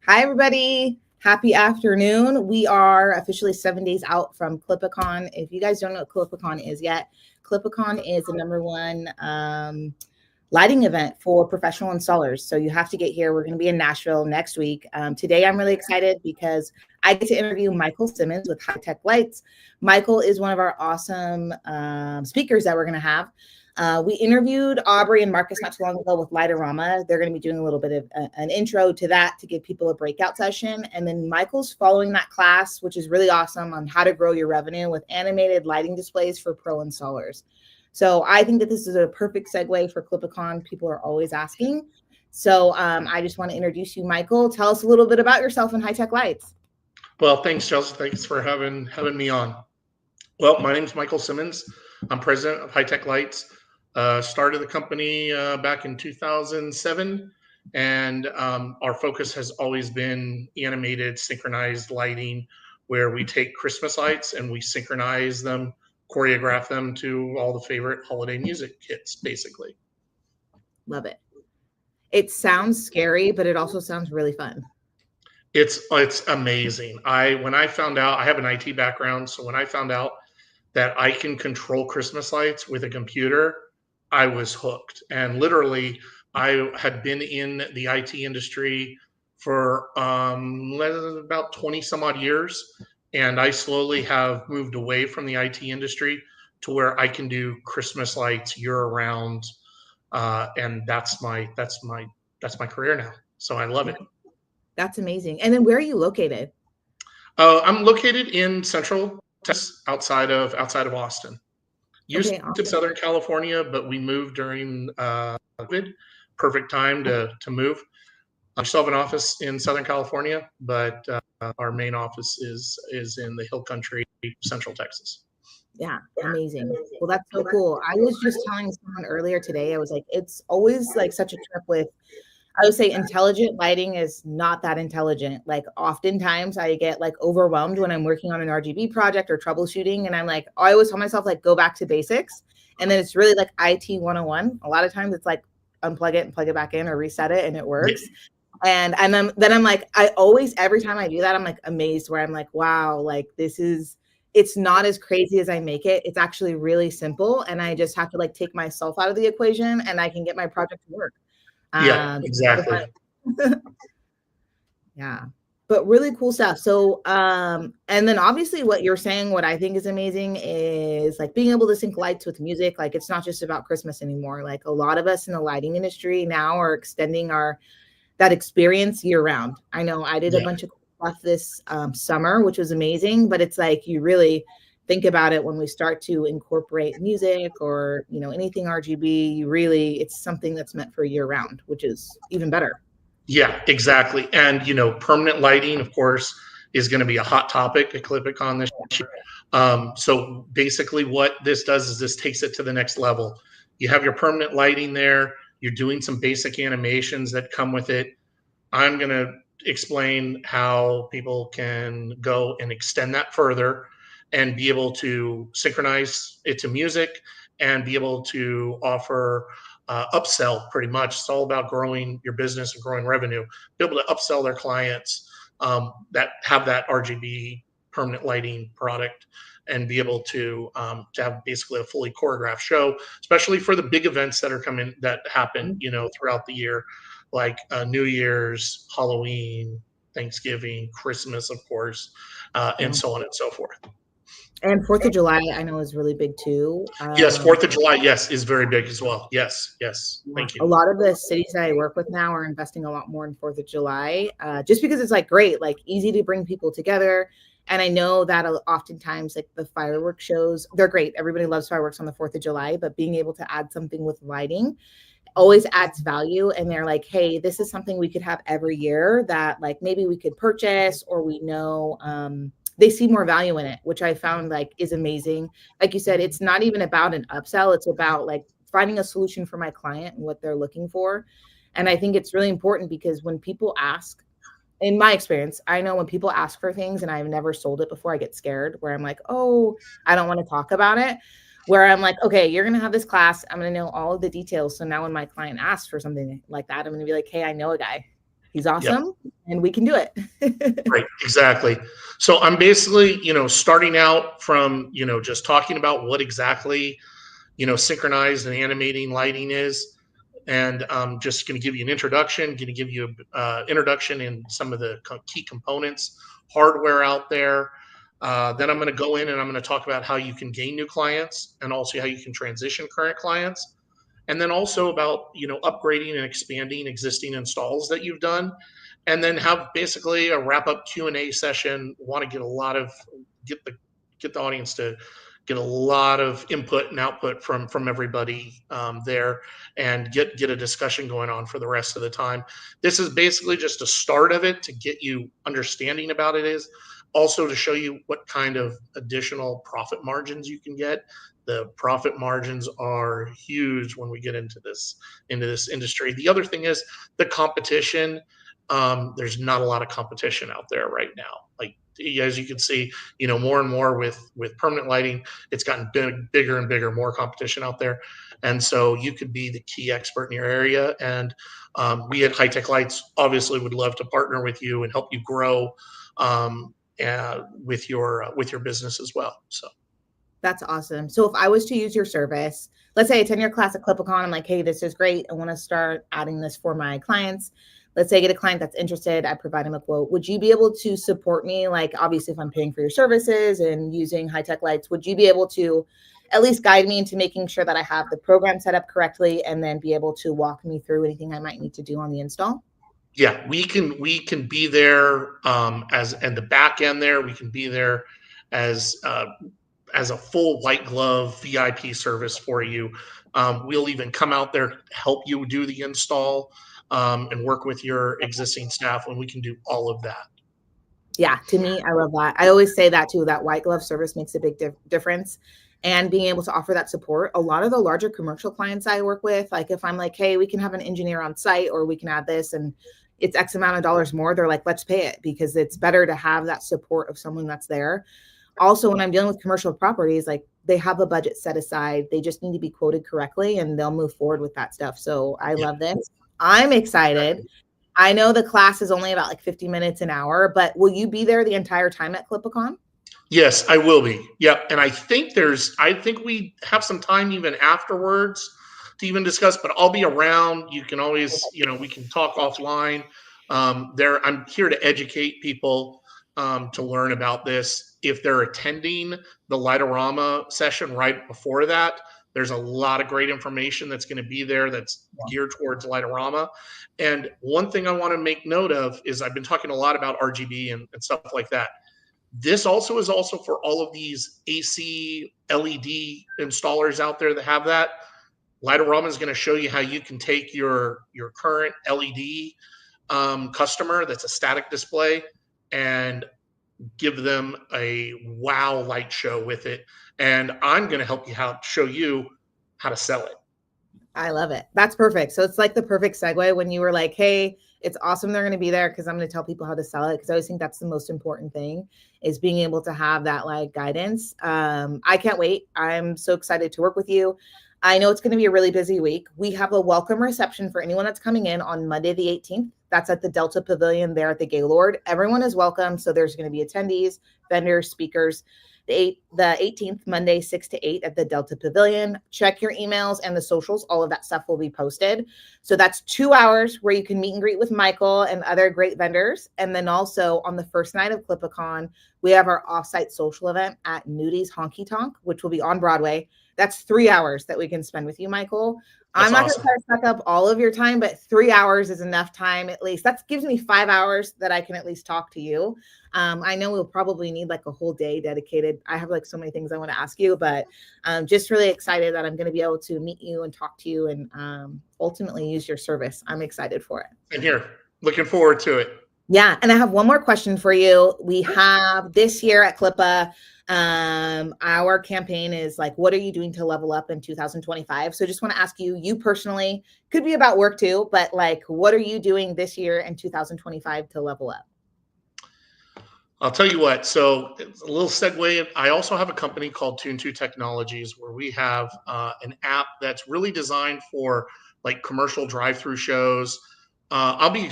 Hi, everybody. Happy afternoon. We are officially 7 days out from CLIPA Con. If you guys don't know what CLIPA Con is yet, CLIPA Con is the #1 lighting event for professional installers. So you have to get here. We're going to be in Nashville next week. Today, I'm really excited because I get to interview Michael Simmons with HiTech Lights. Michael is one of our awesome speakers that we're going to have. We interviewed Aubrey and Marcus not too long ago with Lightorama. They're going to be doing a little bit of an intro to that to give people a breakout session. And then Michael's following that class, which is really awesome, on how to grow your revenue with animated lighting displays for pro installers. So I think that this is a perfect segue for CLIPA Con. People are always asking. So I just want to introduce you, Michael. Tell us a little bit about yourself and HiTech Lights. Well, thanks, Chelsea. Thanks for having me on. Well, my name is Michael Simmons. I'm president of HiTech Lights. Started the company back in 2007, and our focus has always been animated, synchronized lighting, where we take Christmas lights and we synchronize them, choreograph them to all the favorite holiday music hits, basically. Love it. It sounds scary, but it also sounds really fun. It's amazing. When I found out, I have an IT background, so when I found out that I can control Christmas lights with a computer, I was hooked. And literally, I had been in the IT industry for about 20 some odd years. And I slowly have moved away from the IT industry to where I can do Christmas lights year round. And that's my career now. So I love it. That's amazing. And then where are you located? I'm located in Central Texas, outside of Austin. Used to Southern California, but we moved during COVID. Perfect time to move. I still have an office in Southern California, but our main office is in the Hill Country, Central Texas. Yeah, amazing. Well, that's so cool. I was just telling someone earlier today, I was like, it's always like such a trip with, I would say intelligent lighting is not that intelligent. Like oftentimes I get like overwhelmed when I'm working on an RGB project or troubleshooting. And I'm like, I always tell myself like, go back to basics. And then it's really like IT 101. A lot of times it's like unplug it and plug it back in or reset it and it works. And then I'm like, every time I do that, I'm like amazed where I'm like, wow, like it's not as crazy as I make it. It's actually really simple. And I just have to like take myself out of the equation and I can get my project to work. Yeah, exactly. Yeah, but really cool stuff. So, and then obviously what you're saying, what I think is amazing is like being able to sync lights with music. Like it's not just about Christmas anymore. Like a lot of us in the lighting industry now are extending that experience year round. I know I did a bunch of stuff this summer, which was amazing, but it's like, you really think about it when we start to incorporate music or, anything RGB, it's something that's meant for year round, which is even better. Yeah, exactly. And, permanent lighting, of course, is going to be a hot topic at CLIPA Con this year. So basically what this does is this takes it to the next level. You have your permanent lighting there. You're doing some basic animations that come with it. I'm going to explain how people can go and extend that further and be able to synchronize it to music and be able to offer upsell. Pretty much, it's all about growing your business and growing revenue. Be able to upsell their clients that have that RGB permanent lighting product and be able to have basically a fully choreographed show, especially for the big events that happen, throughout the year, like New Year's, Halloween, Thanksgiving, Christmas, of course, and so on and so forth. And 4th of July, I know, is really big too. Yes, 4th of July, yes, is very big as well. Yes, thank you. A lot of the cities that I work with now are investing a lot more in 4th of July, just because it's like great, like easy to bring people together. And I know that oftentimes like the fireworks shows, they're great. Everybody loves fireworks on the 4th of July, but being able to add something with lighting always adds value. And they're like, hey, this is something we could have every year that like maybe we could purchase, or we know they see more value in it, which I found like is amazing. Like you said, it's not even about an upsell. It's about like finding a solution for my client and what they're looking for. And I think it's really important because when people ask, in my experience, I know when people ask for things and I've never sold it before, I get scared where I'm like, oh, I don't want to talk about it. Where I'm like, okay, you're going to have this class. I'm going to know all of the details. So now when my client asks for something like that, I'm going to be like, hey, I know a guy. He's Yep. awesome, and we can do it. Right, exactly. So I'm basically, starting out from, just talking about what exactly, synchronized and animating lighting is. And I'm just going to give you an introduction, going to give you an introduction in some of the key components, hardware out there. Then I'm going to go in and I'm going to talk about how you can gain new clients and also how you can transition current clients. And then also about, upgrading and expanding existing installs that you've done. And then have basically a wrap up Q&A session. Want to get the audience to get a lot of input and output from everybody there, and get a discussion going on for the rest of the time. This is basically just a start of it to get you understanding about it, is also to show you what kind of additional profit margins you can get. The profit margins are huge when we get into this industry. The other thing is the competition. There's not a lot of competition out there right now. Like, as you can see, more and more with permanent lighting, it's gotten bigger and bigger, more competition out there. And so you could be the key expert in your area. And we at HiTech Lights obviously would love to partner with you and help you grow with your business as well. So. That's awesome. So if I was to use your service, let's say I attend your class at CLIPA Con, I'm like, hey, this is great. I want to start adding this for my clients. Let's say I get a client that's interested, I provide them a quote. Would you be able to support me? Like, obviously, if I'm paying for your services and using HiTech Lights, would you be able to at least guide me into making sure that I have the program set up correctly, and then be able to walk me through anything I might need to do on the install? Yeah, we can be there and the back end there. We can be there as a full white glove VIP service for you. We'll even come out there to help you do the install and work with your existing staff, and we can do all of that. Yeah, to me, I love that. I always say that too, that white glove service makes a big difference. And being able to offer that support, a lot of the larger commercial clients I work with, like if I'm like, hey, we can have an engineer on site, or we can add this and it's X amount of dollars more, they're like, let's pay it, because it's better to have that support of someone that's there. Also, when I'm dealing with commercial properties, like they have a budget set aside, they just need to be quoted correctly and they'll move forward with that stuff. So I love this. I'm excited. I know the class is only about like 50 minutes an hour, but will you be there the entire time at CLIPA Con? Yes, I will be. Yep. And I think we have some time even afterwards to even discuss, but I'll be around. You can always, we can talk offline. I'm here to educate people to learn about this. If they're attending the Lightorama session right before that, there's a lot of great information that's going to be there that's geared towards Lightorama. And one thing I want to make note of is I've been talking a lot about RGB and stuff like that. This also is also for all of these AC LED installers out there that have that. Lightorama is going to show you how you can take your current LED customer that's a static display and give them a wow light show with it. And I'm going to help you show you how to sell it. I love it. That's perfect. So it's like the perfect segue when you were like, hey, it's awesome they're going to be there, because I'm going to tell people how to sell it, because I always think that's the most important thing, is being able to have that like guidance. I can't wait. I'm so excited to work with you. I know it's going to be a really busy week. We have a welcome reception for anyone that's coming in on Monday the 18th. That's at the Delta Pavilion there at the Gaylord. Everyone is welcome. So there's going to be attendees, vendors, speakers. The 18th, Monday, 6 to 8 at the Delta Pavilion. Check your emails and the socials. All of that stuff will be posted. So that's 2 hours where you can meet and greet with Michael and other great vendors. And then also on the first night of CLIPA Con, we have our offsite social event at Nudie's Honky Tonk, which will be on Broadway. That's 3 hours that we can spend with you, Michael. I'm not going to try to suck up all of your time, but 3 hours is enough time at least. That gives me 5 hours that I can at least talk to you. I know we'll probably need like a whole day dedicated. I have like so many things I want to ask you, but just really excited that I'm going to be able to meet you and talk to you and ultimately use your service. I'm excited for it. And here, looking forward to it. Yeah. And I have one more question for you. We have this year at CLIPA, our campaign is like, what are you doing to level up in 2025? So just want to ask you personally, could be about work too, but like, what are you doing this year in 2025 to level up? I'll tell you what. So it's a little segue. I also have a company called Tune2 Technologies, where we have an app that's really designed for like commercial drive-through shows, I'll be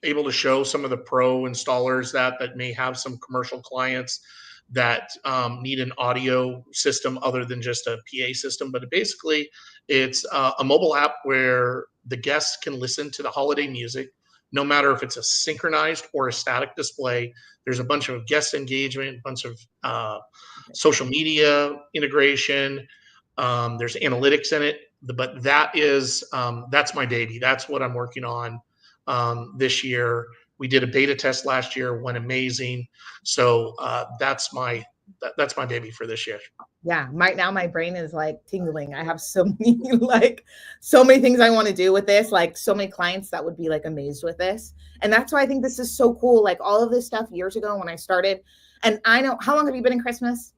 able to show some of the pro installers that may have some commercial clients that need an audio system other than just a PA system. But basically, it's a mobile app where the guests can listen to the holiday music, no matter if it's a synchronized or a static display. There's a bunch of guest engagement, a bunch of social media integration. There's analytics in it, but that's my baby. That's what I'm working on this year. We did a beta test last year, went amazing. So that's my baby for this year. Yeah, right now my brain is like tingling. I have so many things I want to do with this, like so many clients that would be like amazed with this. And that's why I think this is so cool. Like all of this stuff years ago when I started. And I know, how long have you been in Christmas?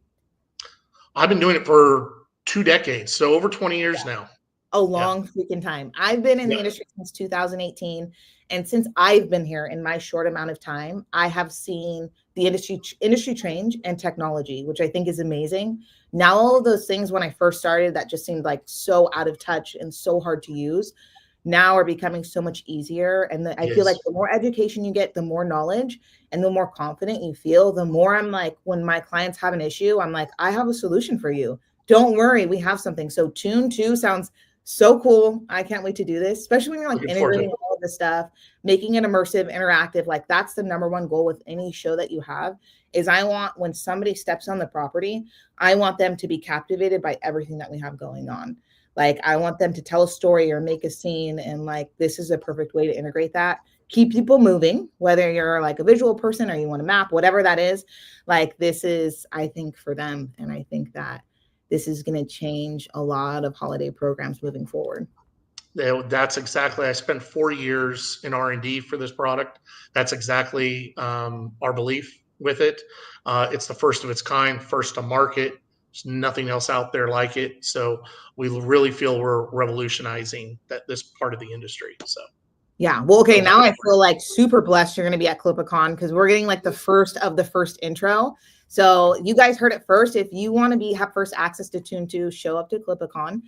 I've been doing it for 2 decades, so over 20 years now. A long freaking time. I've been in the industry since 2018. And since I've been here in my short amount of time, I have seen the industry change and technology, which I think is amazing. Now, all of those things when I first started that just seemed like so out of touch and so hard to use now are becoming so much easier. And I feel like the more education you get, the more knowledge and the more confident you feel, the more I'm like, when my clients have an issue, I'm like, I have a solution for you. Don't worry, we have something. So Tune 2 sounds so cool. I can't wait to do this, especially when you're like integrating all of this stuff, making it immersive, interactive. Like that's the number one goal with any show that you have is I want when somebody steps on the property, I want them to be captivated by everything that we have going on. Like I want them to tell a story or make a scene. And like, this is a perfect way to integrate that. Keep people moving, whether you're like a visual person or you want to map, whatever that is. Like this is, I think, for them. And I think that this is going to change a lot of holiday programs moving forward. That's exactly. I spent 4 years in R&D for this product. That's exactly our belief with it. It's the first of its kind, first to market. There's nothing else out there like it. So we really feel we're revolutionizing this part of the industry. So. Yeah. Well, okay. Now I feel like super blessed you're going to be at CLIPA Con because we're getting like the first of the first intro. So you guys heard it first. If you want to have first access to Tune 2, show up to CLIPA Con.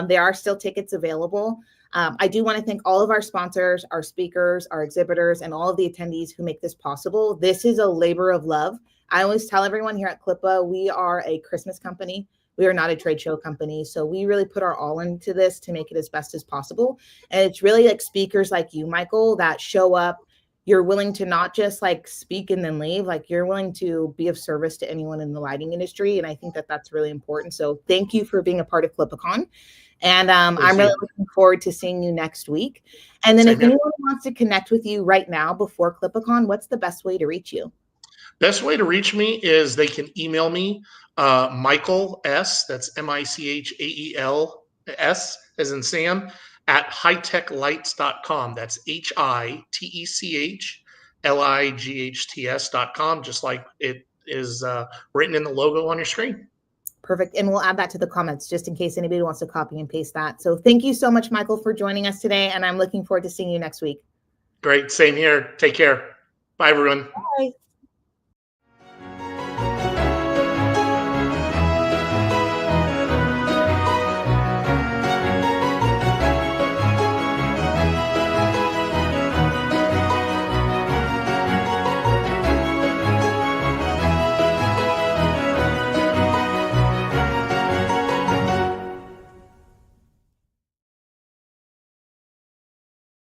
There are still tickets available. I do want to thank all of our sponsors, our speakers, our exhibitors, and all of the attendees who make this possible. This is a labor of love. I always tell everyone here at CLIPA, we are a Christmas company. We are not a trade show company. So we really put our all into this to make it as best as possible. And it's really like speakers like you, Michael, that show up. You're willing to not just like speak and then leave, like you're willing to be of service to anyone in the lighting industry. And I think that that's really important. So thank you for being a part of CLIPA Con. And I'm really looking forward to seeing you next week. And then if anyone wants to connect with you right now before CLIPA Con, what's the best way to reach you? Best way to reach me is they can email me, Michael S. That's MICHAELS as in Sam at HiTechLights.com. That's HiTechLights.com, just like it is written in the logo on your screen. Perfect. And we'll add that to the comments just in case anybody wants to copy and paste that. So thank you so much, Michael, for joining us today. And I'm looking forward to seeing you next week. Great. Same here. Take care. Bye, everyone. Bye.